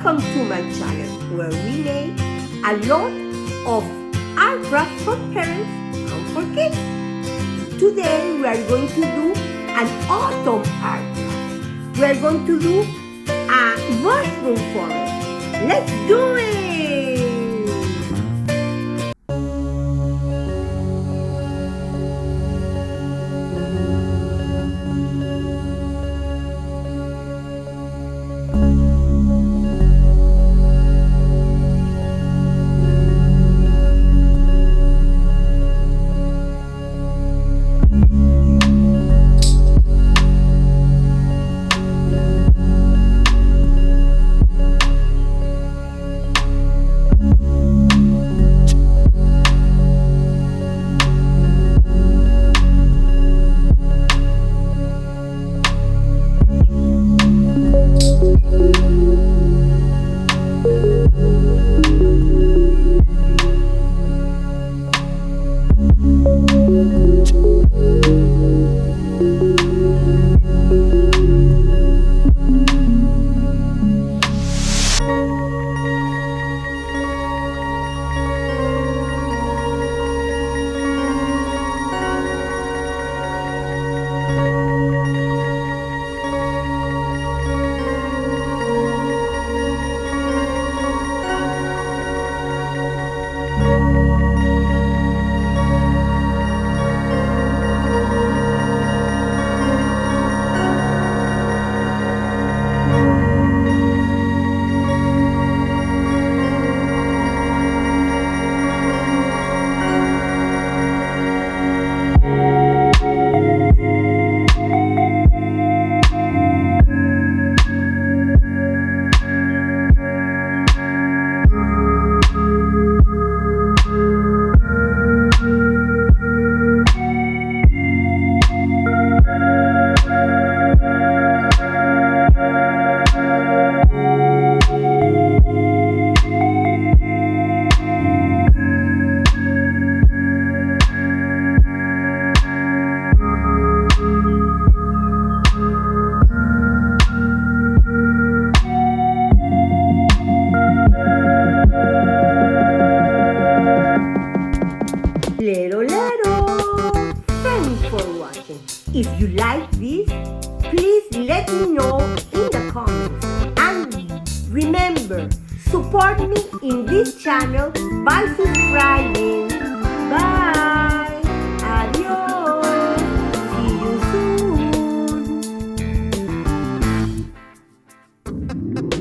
Welcome to my channel where we make a lot of artcraft for parents and for kids. Today we are going to do an autumn artcraft. We are going to do a mushroom forest. Let's do it! Thanks for watching. If you like this, please let me know in the comments. And remember, support me in this channel by subscribing. Bye! Adios! See you soon!